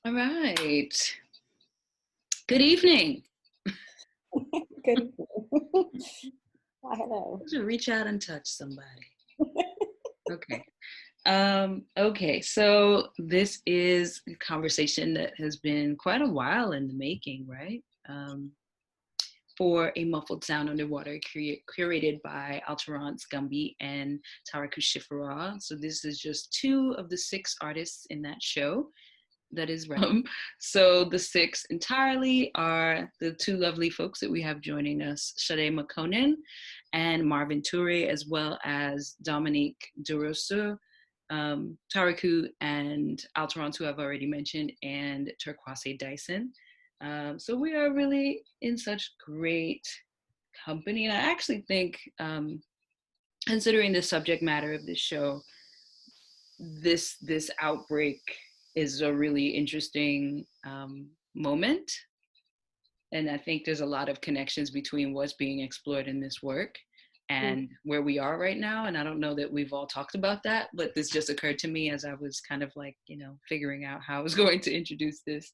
All right. Good evening. Good. Hi, hello. To reach out and touch somebody. Okay. Okay. So this is a conversation that has been quite a while in the making, right? For a muffled sound underwater, curated by Alterance Gumby and Taraku Shifara. So this is just two of the six artists in that show. That is right. So the six entirely are the two lovely folks that we have joining us, Tsedaye Makonnen and Marvin Toure, as well as Dominique Durosso, Taraku and Alterance, who I've already mentioned, and Turquoise Dyson. So we are really in such great company. And I actually think, considering the subject matter of this show, this outbreak is a really interesting moment, and I think there's a lot of connections between what's being explored in this work and where we are right now. And I don't know that we've all talked about that, but this just occurred to me as I was kind of like, figuring out how I was going to introduce this.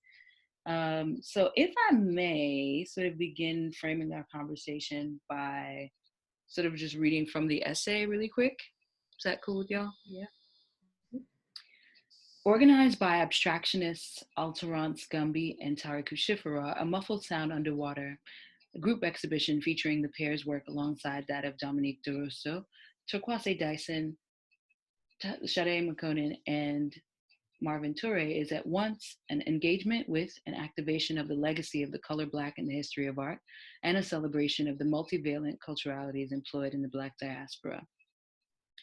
So if I may sort of begin framing our conversation by sort of just reading from the essay really quick. Is that cool with y'all? Yeah. Organized by abstractionists Alterance Gumby and Taraku Shifara, A Muffled Sound Underwater, a group exhibition featuring the pair's work alongside that of Dominique Durosso, Turquoise Dyson, Tsedaye Makonnen, and Marvin Toure, is at once an engagement with and activation of the legacy of the color Black in the history of art, and a celebration of the multivalent culturalities employed in the Black diaspora.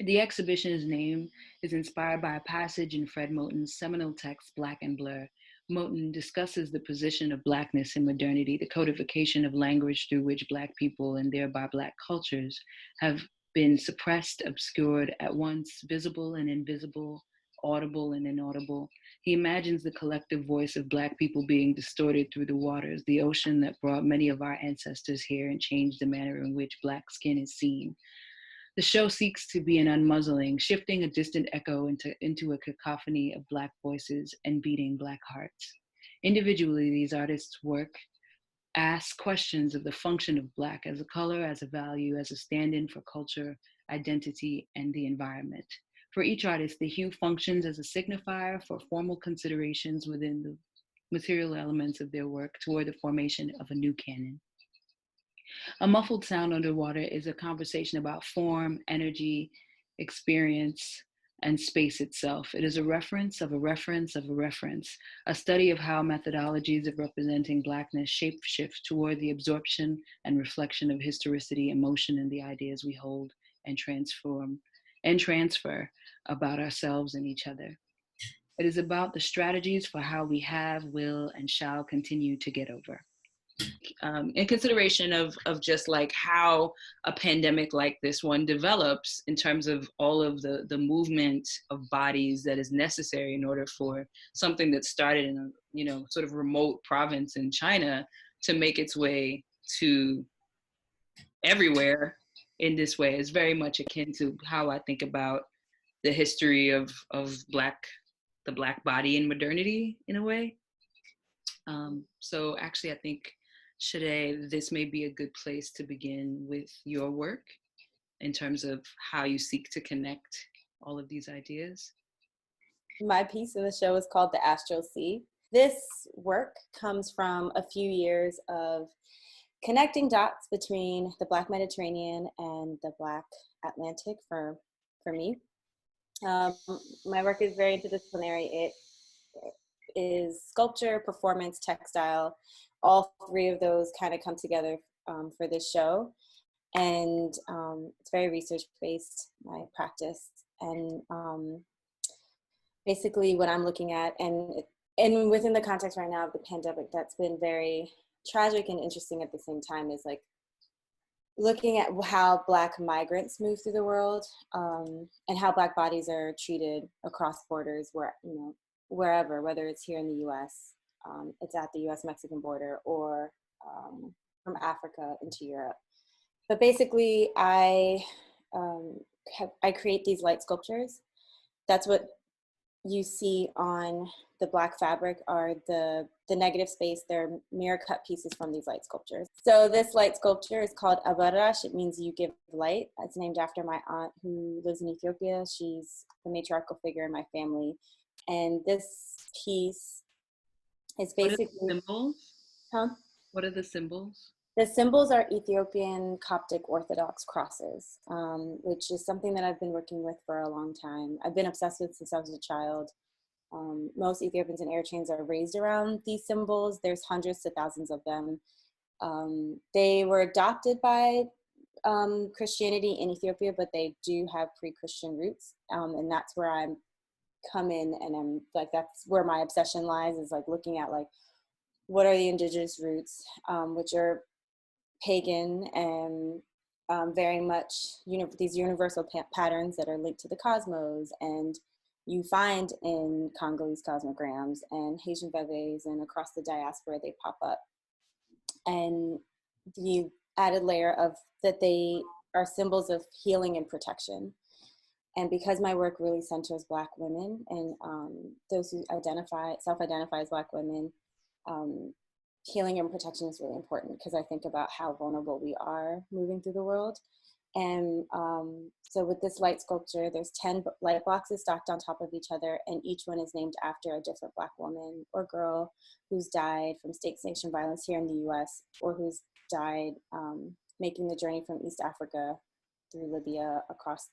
The exhibition's name is inspired by a passage in Fred Moten's seminal text, Black and Blur. Moten discusses the position of Blackness in modernity, the codification of language through which Black people and thereby Black cultures have been suppressed, obscured, at once visible and invisible, audible and inaudible. He imagines the collective voice of Black people being distorted through the waters, the ocean that brought many of our ancestors here and changed the manner in which Black skin is seen. The show seeks to be an unmuzzling, shifting a distant echo into a cacophony of Black voices and beating Black hearts. Individually, these artists' work asks questions of the function of Black as a color, as a value, as a stand-in for culture, identity, and the environment. For each artist, the hue functions as a signifier for formal considerations within the material elements of their work toward the formation of a new canon. A Muffled Sound Underwater is a conversation about form, energy, experience, and space itself. It is a reference of a reference of a reference, a study of how methodologies of representing Blackness shapeshift toward the absorption and reflection of historicity, emotion, and the ideas we hold and transfer about ourselves and each other. It is about the strategies for how we have, will, and shall continue to get over. In consideration of just like how a pandemic like this one develops in terms of all of the movement of bodies that is necessary in order for something that started in a sort of remote province in China to make its way to everywhere in this way is very much akin to how I think about the history of the Black body in modernity in a way. So actually, I think, Tsedaye, this may be a good place to begin with your work in terms of how you seek to connect all of these ideas. My piece in the show is called The Astral Sea. This work comes from a few years of connecting dots between the Black Mediterranean and the Black Atlantic for me. My work is very interdisciplinary. It is sculpture, performance, textile. All three of those kind of come together for this show. And it's very research-based, my practice. And basically what I'm looking at, and within the context right now of the pandemic, that's been very tragic and interesting at the same time, is like looking at how Black migrants move through the world, and how Black bodies are treated across borders, wherever, whether it's here in the U.S., it's at the U.S.-Mexican border, or from Africa into Europe. But basically, I create these light sculptures. That's what you see on the black fabric are the negative space. They're mirror cut pieces from these light sculptures. So this light sculpture is called Abarash. It means you give light. It's named after my aunt who lives in Ethiopia. She's the matriarchal figure in my family. And this piece is What are the basically, symbols? huh? What are the symbols? The symbols are Ethiopian Coptic Orthodox crosses, which is something that I've been working with for a long time. I've been obsessed with since I was a child. Most Ethiopians and Eritreans are raised around these symbols. There's hundreds to thousands of them. They were adopted by Christianity in Ethiopia, but they do have pre-Christian roots. And that's where I'm come in, and I'm like, that's where my obsession lies, is like looking at like, what are the indigenous roots, which are pagan and very much these universal patterns that are linked to the cosmos, and you find in Congolese cosmograms and Haitian veves and across the diaspora they pop up. And the added layer of that they are symbols of healing and protection. And because my work really centers Black women and those who self-identify as Black women, healing and protection is really important, because I think about how vulnerable we are moving through the world. And so with this light sculpture, there's 10 light boxes stacked on top of each other, and each one is named after a different Black woman or girl who's died from state-sanctioned violence here in the US, or who's died making the journey from East Africa through Libya across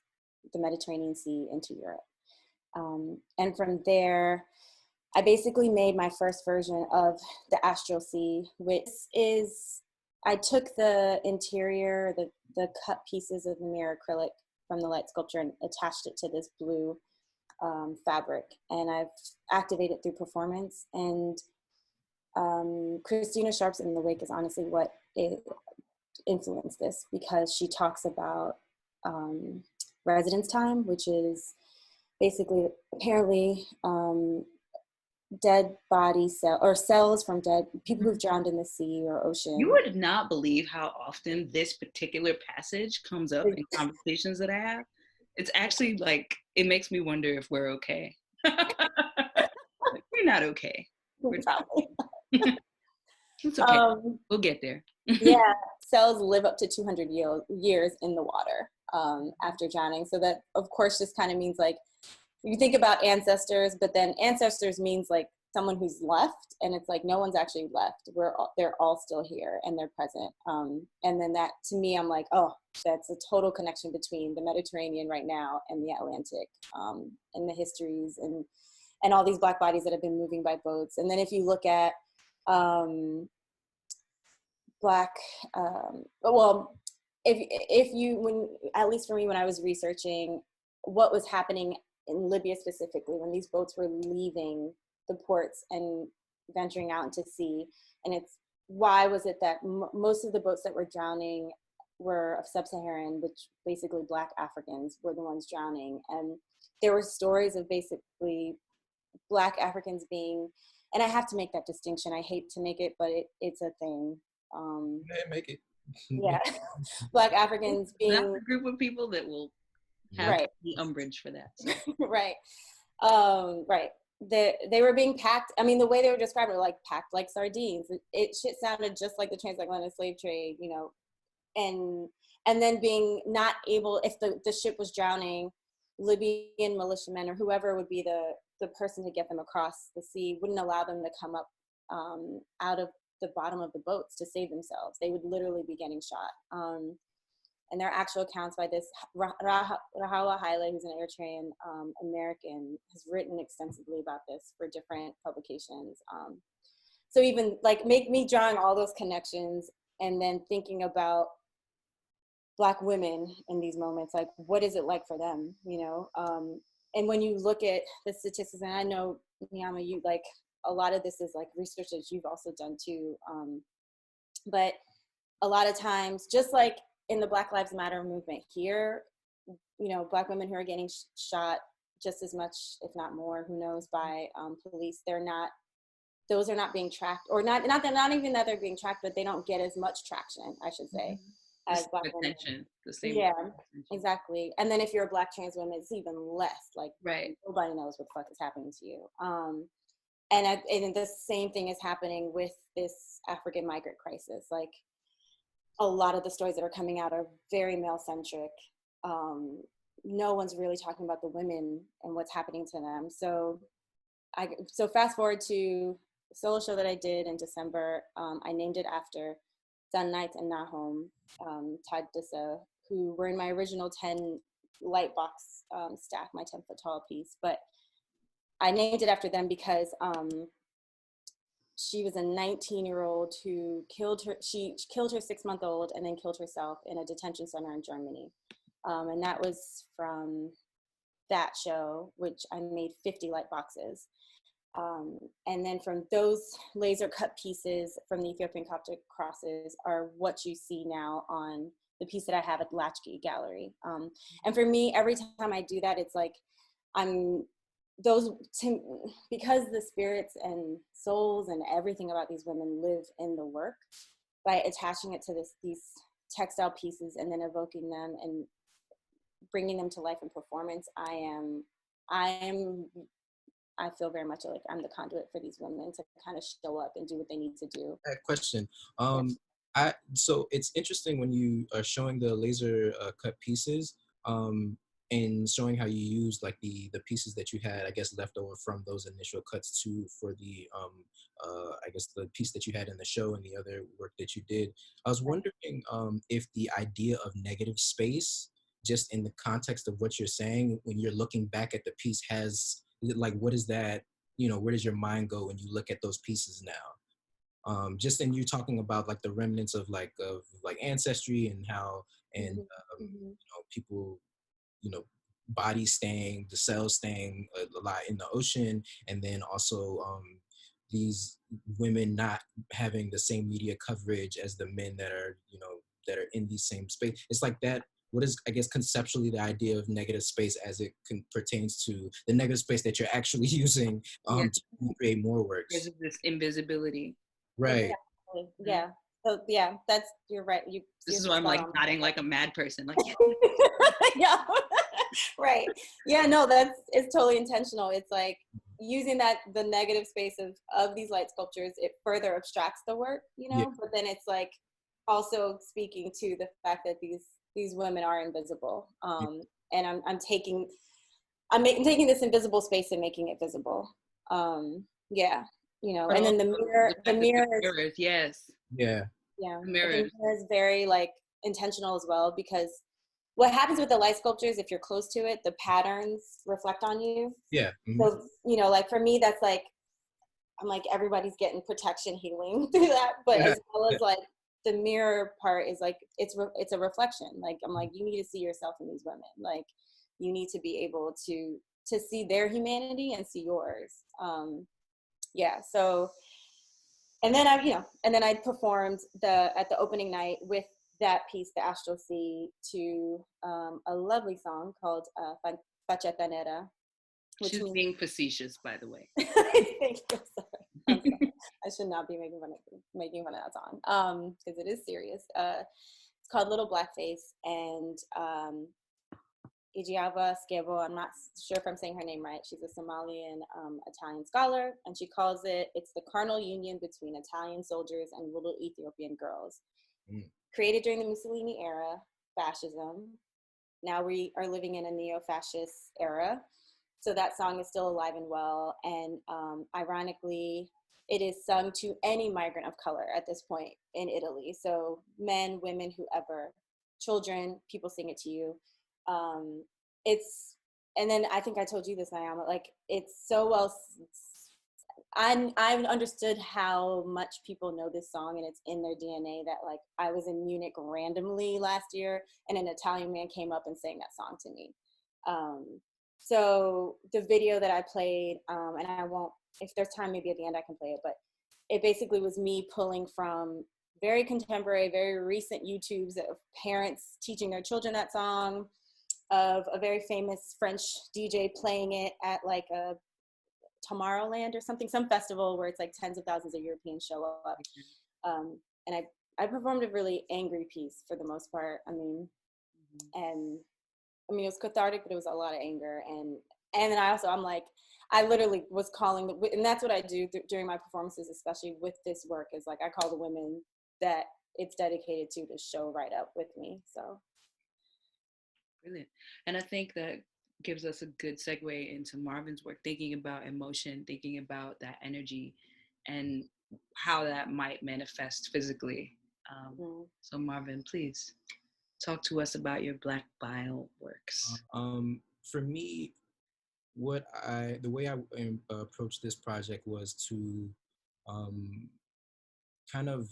the Mediterranean Sea into Europe. And from there, I basically made my first version of the Astral Sea, which is, I took the interior, the cut pieces of the mirror acrylic from the light sculpture and attached it to this blue fabric. And I've activated through performance. And Christina Sharp's In the Wake is honestly what influenced this, because she talks about residence time, which is basically apparently dead body cells from dead people who've drowned in the sea or ocean. You would not believe how often this particular passage comes up in conversations that I have. It's actually like, it makes me wonder if we're okay. We're not okay. We're Probably. It's okay. We'll get there. Yeah, cells live up to 200 years in the water after drowning. So that, of course, just kind of means like, you think about ancestors, but then ancestors means like someone who's left, and it's like no one's actually left. They're all still here and they're present. And then that, to me, I'm like, oh, that's a total connection between the Mediterranean right now and the Atlantic, and the histories and all these Black bodies that have been moving by boats. And then if you look at Black, if you, when, at least for me, when I was researching what was happening in Libya specifically, when these boats were leaving the ports and venturing out into sea, and it's, why was it that most of the boats that were drowning were of sub-Saharan, which basically Black Africans were the ones drowning. And there were stories of basically Black Africans being, and I have to make that distinction, I hate to make it, but it's a thing. Make it. Yeah. Black Africans being, that's a group of people that will have right, the umbrage for that. So. right. Right. They were being packed. I mean, the way they were described, were like packed like sardines. It shit sounded just like the transatlantic slave trade, you know, and then being not able, if the ship was drowning, Libyan militiamen or whoever would be the person to get them across the sea wouldn't allow them to come up out of the bottom of the boats to save themselves. They would literally be getting shot. And there are actual accounts by this Rahawa Haile, who's an Eritrean American, has written extensively about this for different publications. So even like make me drawing all those connections and then thinking about Black women in these moments, like what is it like for them, you know? And when you look at the statistics, and I know, Niama, you like, a lot of this is like research that you've also done too. But a lot of times, just like in the Black Lives Matter movement here, you know, Black women who are getting shot just as much, if not more, who knows, by police, those are not being tracked, or not even that they're being tracked, but they don't get as much traction, I should say. as Black women. Attention, the same. Yeah, attention. exactly. And then if you're a Black trans woman, it's even less. Like, right. Nobody knows what the fuck is happening to you. And the same thing is happening with this African migrant crisis. Like, a lot of the stories that are coming out are very male centric. No one's really talking about the women and what's happening to them. So fast forward to the solo show that I did in December. I named it after Sun Knights and Nahom Tadissa, who were in my original 10 light box stack, my 10-foot tall piece. But I named it after them because she was a 19-year-old who killed her 6-month-old and then killed herself in a detention center in Germany. And that was from that show, which I made 50 light boxes. And then from those laser cut pieces from the Ethiopian Coptic crosses are what you see now on the piece that I have at the Latchkey Gallery. And for me, every time I do that, it's like because the spirits and souls and everything about these women live in the work, by attaching it to these textile pieces and then evoking them and bringing them to life in performance, I feel very much like I'm the conduit for these women to kind of show up and do what they need to do. Question. So it's interesting when you are showing the laser cut pieces and showing how you use like the pieces that you had, I guess, left over from those initial cuts for the I guess the piece that you had in the show and the other work that you did. I was wondering if the idea of negative space, just in the context of what you're saying, when you're looking back at the piece, what is that, where does your mind go when you look at those pieces now? Just in you talking about like the remnants of ancestry and how, and people, bodies staying, the cells staying a lot in the ocean, and then also these women not having the same media coverage as the men that are in these same space. It's like that. What is, I guess, conceptually the idea of negative space as it pertains to the negative space that you're actually using to create more works? Because of this invisibility. Right. Exactly. Yeah. So you're right. This is why I'm like nodding like a mad person. Like, yeah. Right. Yeah, no, it's totally intentional. It's like using the negative space of these light sculptures, it further abstracts the work, but then it's like also speaking to the fact that these women are invisible. And I'm taking this invisible space and making it visible. Yeah. And then the mirror, yes. Yeah. Yeah. The mirror is very like intentional as well, because what happens with the light sculptures, if you're close to it, the patterns reflect on you. Yeah. Mm-hmm. So, like for me, that's like, I'm like, everybody's getting protection healing through that. But as well as like the mirror part is like, it's a reflection. Like, I'm like, you need to see yourself in these women. Like, you need to be able to see their humanity and see yours. Yeah. So, and then I performed at the opening night with that piece, the Astral Sea, to a lovely song called Facheta Nera. She's being facetious, by the way. Thank you. Sorry. I should not be making fun of that song because it is serious. It's called Little Blackface, and Ijiava Skebo, I'm not sure if I'm saying her name right. She's a Somalian Italian scholar, and she calls it's the carnal union between Italian soldiers and little Ethiopian girls. Created during the Mussolini era, fascism. Now we are living in a neo-fascist era. So that song is still alive and well. And ironically, it is sung to any migrant of color at this point in Italy. So men, women, whoever, children, people sing it to you. And then I think I told you this, Niama, like it's so well, I've understood how much people know this song and it's in their DNA that like I was in Munich randomly last year and an Italian man came up and sang that song to me. So the video that I played, and I won't, if there's time, maybe at the end I can play it, but it basically was me pulling from very contemporary, very recent YouTubes of parents teaching their children that song, of a very famous French DJ playing it at like a Tomorrowland or something, some festival where it's like tens of thousands of Europeans show up. And I performed a really angry piece for the most part. I mean, and I mean, it was cathartic, but it was a lot of anger. And then I'm like, I literally was calling, and that's what I do during my performances, especially with this work, is like I call the women that it's dedicated to show right up with me. So. Brilliant. And I think that gives us a good segue into Marvin's work, thinking about emotion, thinking about that energy and how that might manifest physically. So Marvin, please talk to us about your Black Bile works. For me, the way I approached this project was to kind of,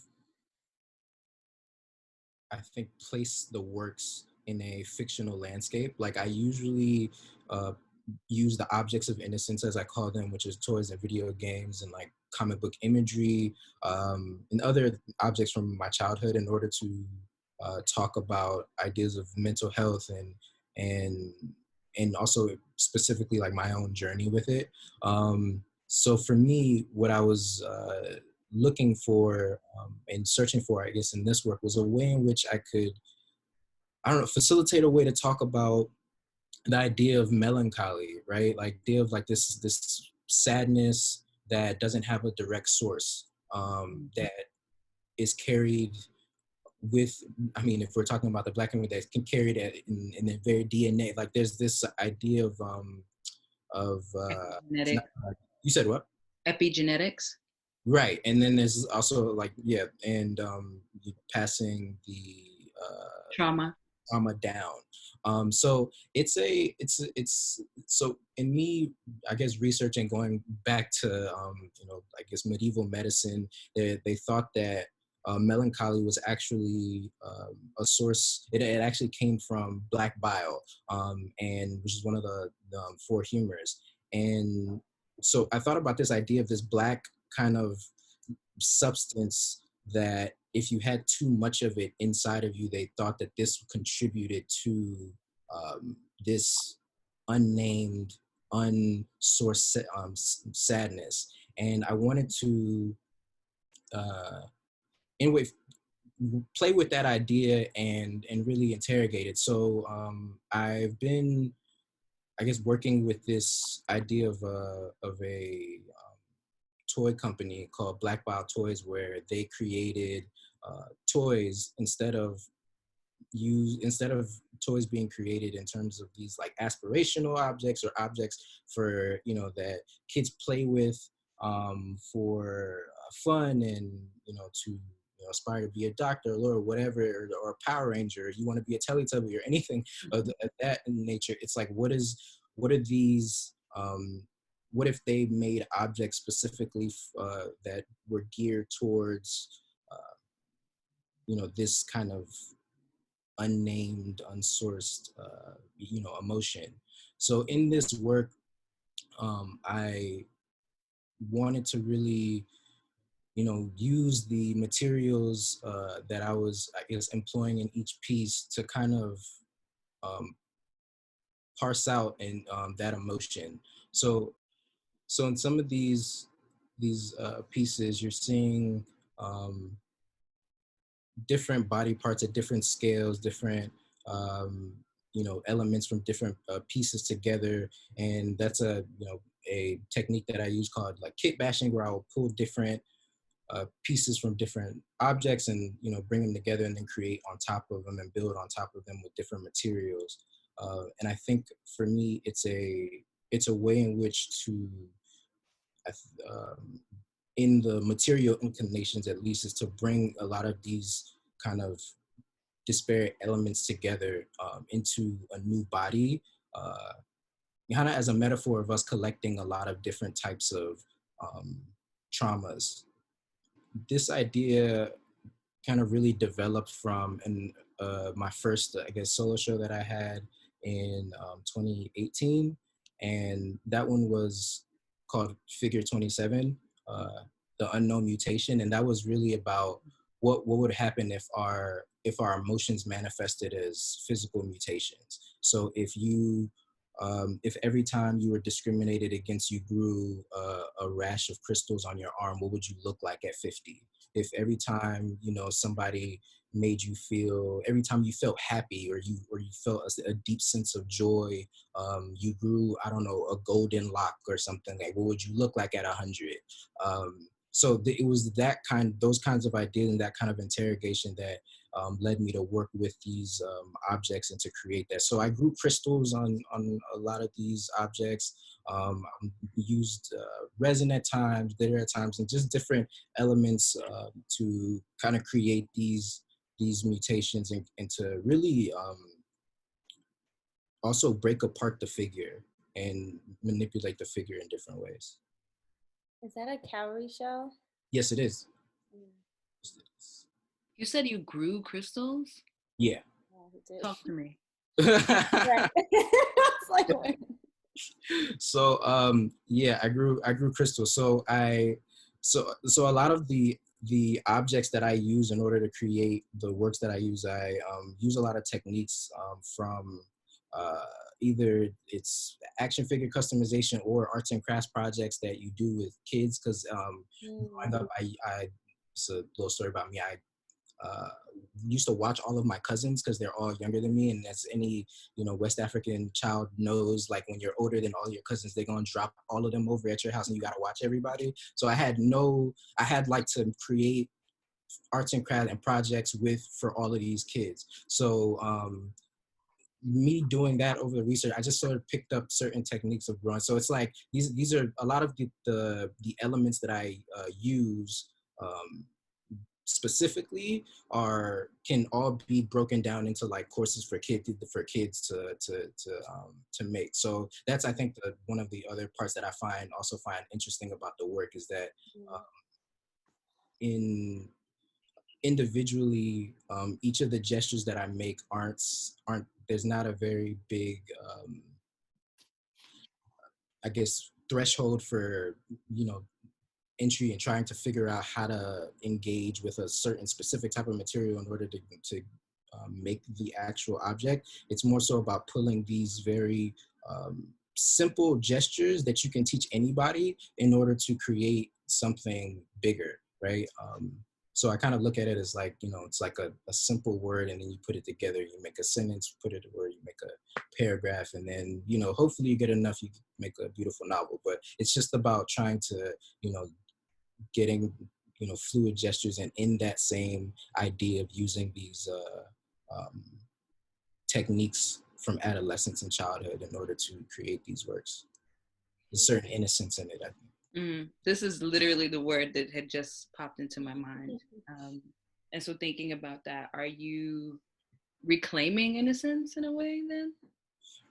I think, place the works in a fictional landscape. Like I usually use the objects of innocence, as I call them, which is toys and video games and like comic book imagery, and other objects from my childhood in order to talk about ideas of mental health and and also specifically like my own journey with it. So for me, what I was looking for and searching for, I guess, in this work was a way in which I could, I don't know, facilitate a way to talk about the idea of melancholy, right? Like idea of like this sadness that doesn't have a direct source, that is carried with, I mean, if we're talking about the Black community, that can carry that in the very DNA. Like there's this idea of it's Epigenetic. not, you said what? Epigenetics. Right, and then there's also like and passing the Trauma. trauma down. So it's so in me, I guess, researching, going back to I guess medieval medicine, they thought that melancholy was actually a source. It actually came from black bile, and which is one of the four humors. And so I thought about this idea of this black kind of substance that if you had too much of it inside of you, they thought that this contributed to this unnamed, unsourced sadness. And I wanted to, anyway, play with that idea and really interrogate it. So I've been, I guess, working with this idea of a toy company called Black Bile Toys, where they created toys instead of toys being created in terms of these like aspirational objects or objects for that kids play with for fun and to aspire to be a doctor, a lawyer, whatever, or a Power Ranger. You want to be a Teletubby or anything of that nature. It's like what are these what if they made objects specifically that were geared towards this kind of unnamed, unsourced emotion. So in this work, I wanted to really use the materials that I was, I guess, employing in each piece to kind of parse out and that emotion. So in some of these pieces, you're seeing different body parts at different scales, different elements from different pieces together, and that's a technique that I use called like kit bashing, where I will pull different pieces from different objects and bring them together and then create on top of them and build on top of them with different materials. And I think for me, it's a way in which to in the material inclinations, at least, is to bring a lot of these kind of disparate elements together into a new body, kind of as a metaphor of us collecting a lot of different types of traumas. This idea kind of really developed from my first, I guess, solo show that I had in 2018, and that one was called Figure 27, the unknown mutation, and that was really about what would happen if our emotions manifested as physical mutations. So if you if every time you were discriminated against, you grew a rash of crystals on your arm, what would you look like at 50? If every time, you know, somebody made you feel, every time you felt happy or you felt a deep sense of joy, you grew, I don't know, a golden lock or something, like what would you look like at 100? So it was those kinds of ideas and that kind of interrogation that led me to work with these objects and to create that. So I grew crystals on a lot of these objects. Used resin at times, glitter at times, and just different elements to kind of create these mutations and to really also break apart the figure and manipulate the figure in different ways. Is that a cowrie shell? Yes, it is. You said you grew crystals? Yeah. Talk to me. Right. It's like, So yeah, I grew crystals. So a lot of the objects that I use in order to create the works that I use use a lot of techniques from either it's action figure customization or arts and crafts projects that you do with kids, because growing up, I it's a little story about me. I uh, used to watch all of my cousins because they're all younger than me, and as any West African child knows, like when you're older than all your cousins, they're gonna drop all of them over at your house and you gotta watch everybody. So I had like to create arts and crafts and projects for all of these kids. So me doing that over the research, I just sort of picked up certain techniques of growing. So it's like these are a lot of the elements that I use specifically can all be broken down into like courses for kids to make. So that's, I think, one of the other parts that I find interesting about the work is that in individually, each of the gestures that I make aren't there's not a very big I guess threshold for entry and trying to figure out how to engage with a certain specific type of material in order to make the actual object. It's more so about pulling these very simple gestures that you can teach anybody in order to create something bigger, right? So I kind of look at it as like, it's like a simple word, and then you put it together, you make a sentence, put it a word, you make a paragraph, and then, hopefully you get enough, you can make a beautiful novel. But it's just about trying to, getting fluid gestures, and in that same idea of using these techniques from adolescence and childhood in order to create these works. There's a certain innocence in it, I think. This is literally the word that had just popped into my mind. And so thinking about that, are you reclaiming innocence in a way then?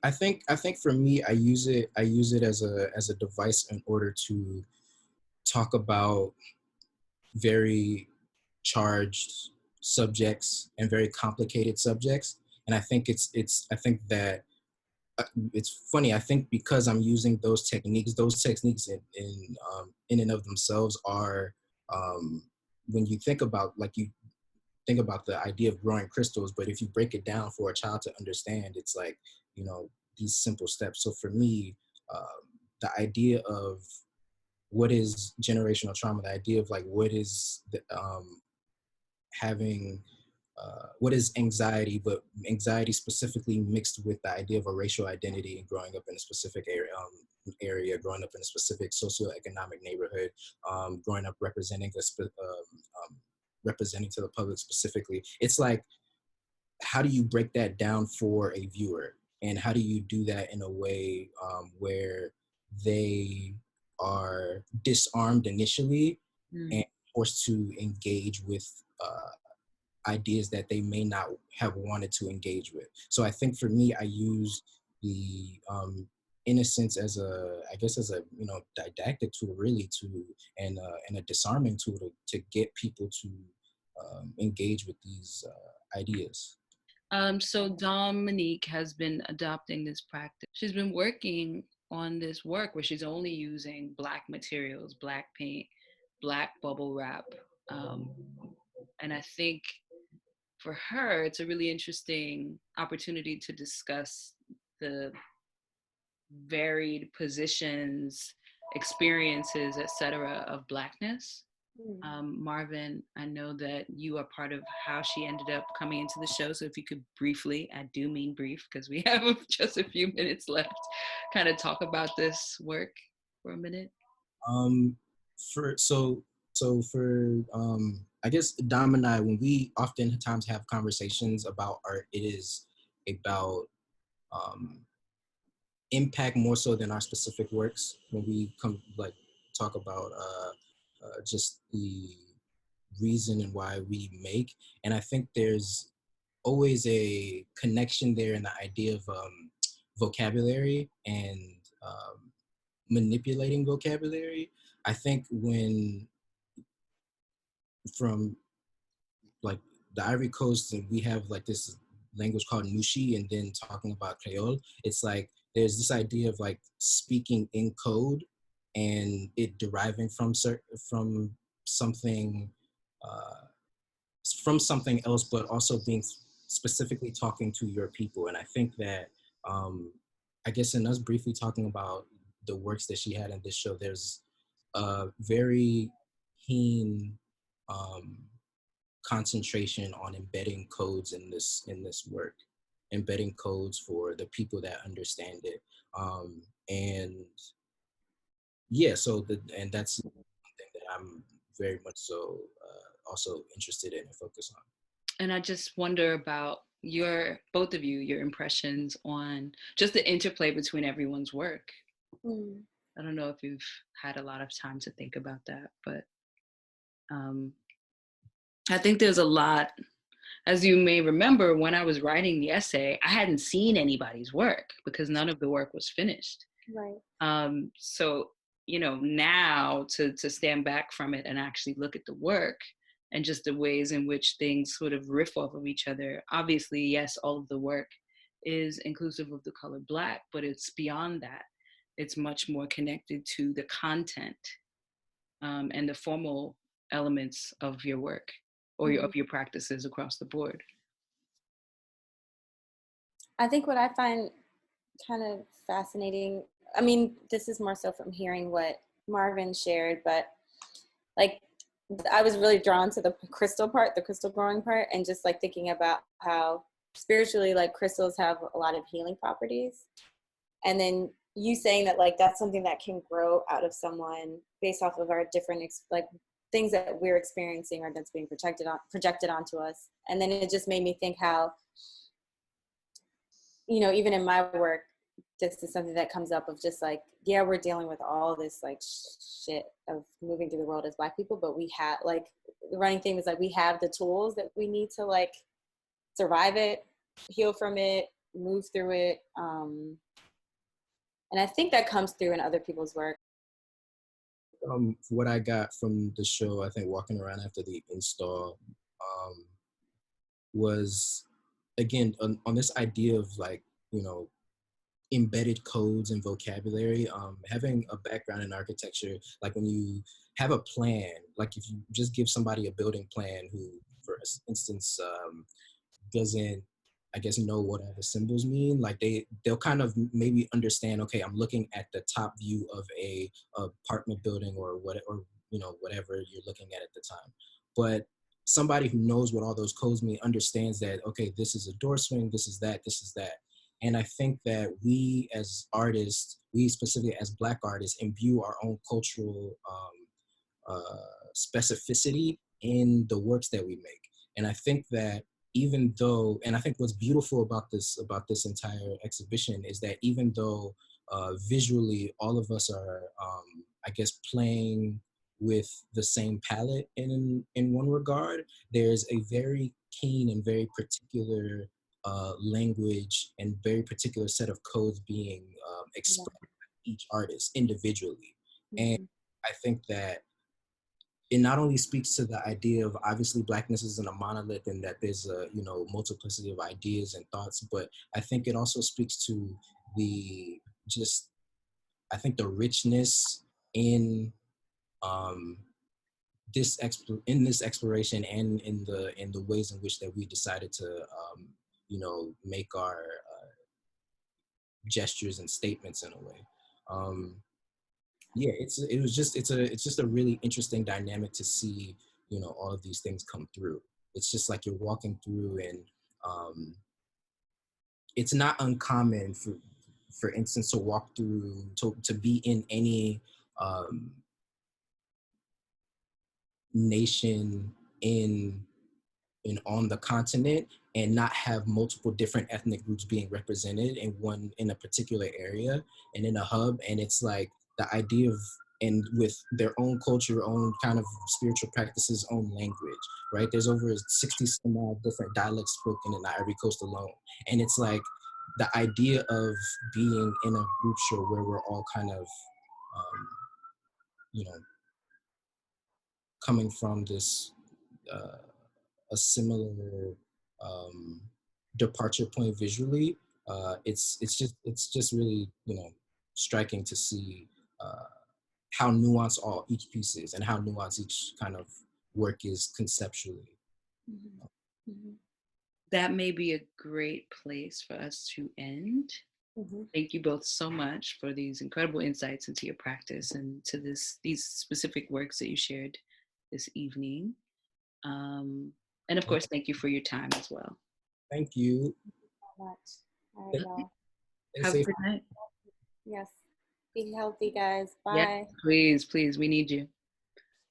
I think for me, I use it as a device in order to talk about very charged subjects and very complicated subjects. And I think I think that it's funny. I think because I'm using those techniques in and of themselves are, when you think about, the idea of growing crystals, but if you break it down for a child to understand, it's like, these simple steps. So for me, the idea of what is generational trauma, the idea of like what is having what is anxiety, but anxiety specifically mixed with the idea of a racial identity and growing up in a specific area, growing up in a specific socioeconomic neighborhood, growing up representing representing to the public specifically. It's like, how do you break that down for a viewer, and how do you do that in a way where they are disarmed initially and forced to engage with ideas that they may not have wanted to engage with. So I think for me, I use the innocence as a didactic tool, really, and a disarming tool to get people to engage with these ideas. So Dominique has been adopting this practice. She's been working on this work where she's only using Black materials, Black paint, Black bubble wrap. And I think for her, it's a really interesting opportunity to discuss the varied positions, experiences, etc., of Blackness. Marvin, I know that you are part of how she ended up coming into the show. So if you could briefly, I do mean brief because we have just a few minutes left, kind of talk about this work for a minute. Um, for I guess Dom and I, when we oftentimes have conversations about art, it is about um, impact more so than our specific works. When we come talk about just the reason and why we make, and I think there's always a connection there in the idea of vocabulary and manipulating vocabulary. I think when from like the Ivory Coast, and we have like this language called Nushi, and then talking about Creole, it's like there's this idea of like speaking in code and it deriving from something uh, from something else, but also being specifically talking to your people. And I think that I guess in us briefly talking about the works that she had in this show, there's a very keen um, concentration on embedding codes in this work, embedding codes for the people that understand it, and yeah. And that's something that I'm very much so also interested in and focus on. And I just wonder about both of you, your impressions on just the interplay between everyone's work. I don't know if you've had a lot of time to think about that, but I think there's a lot. As you may remember, when I was writing the essay, I hadn't seen anybody's work because none of the work was finished. Right. So, now to stand back from it and actually look at the work and just the ways in which things sort of riff off of each other. Obviously, yes, all of the work is inclusive of the color Black, but it's beyond that. It's much more connected to the content and the formal elements of your work or of your practices across the board. I think what I find kind of fascinating, I mean, this is more so from hearing what Marvin shared, but like I was really drawn to the crystal part, the crystal growing part, and just like thinking about how spiritually like crystals have a lot of healing properties. And then you saying that like that's something that can grow out of someone based off of our different like things that we're experiencing or that's being projected onto us. And then it just made me think how, even in my work, this is something that comes up of just like, yeah, we're dealing with all this like shit of moving through the world as Black people, but we have like the running theme is like we have the tools that we need to like survive it, heal from it, move through it. And I think that comes through in other people's work. What I got from the show, I think walking around after the install, was again on this idea of like, embedded codes and vocabulary. Having a background in architecture, like when you have a plan, like if you just give somebody a building plan who, for instance, doesn't, I guess, know what all the symbols mean, like they'll kind of maybe understand, okay, I'm looking at the top view of a apartment building or whatever you're looking at the time. But somebody who knows what all those codes mean understands that, okay, this is a door swing, this is that, this is that. And I think that we as artists, we specifically as Black artists, imbue our own cultural specificity in the works that we make. And I think that even though, and I think what's beautiful about this entire exhibition is that even though visually all of us are, I guess, playing with the same palette in one regard, there's a very keen and very particular language and very particular set of codes being expressed by each artist individually. And I think that it not only speaks to the idea of obviously Blackness isn't a monolith and that there's a multiplicity of ideas and thoughts, but I think it also speaks to the I think the richness in this exploration and in the ways in which that we decided to make our gestures and statements in a way. Yeah, it's just a really interesting dynamic to see, you know, all of these things come through. It's just like you're walking through, and it's not uncommon for instance to walk through to be in any um, nation in on the continent and not have multiple different ethnic groups being represented in a particular area and in a hub. And it's like the idea of, and with their own culture, own kind of spiritual practices, own language, right? There's over 60 some odd different dialects spoken in the Ivory Coast alone. And it's like the idea of being in a group show where we're all kind of, you know, coming from this, a similar departure point visually. It's just really, you know, striking to see how nuanced each piece is and how nuanced each kind of work is conceptually. Mm-hmm. Mm-hmm. That may be a great place for us to end. Mm-hmm. Thank you both so much for these incredible insights into your practice and to these specific works that you shared this evening. And of course, thank you for your time as well. Thank you. Thank you so much. All right, y'all. Have a good night. Yes. Be healthy, guys. Bye. Yeah, please, we need you.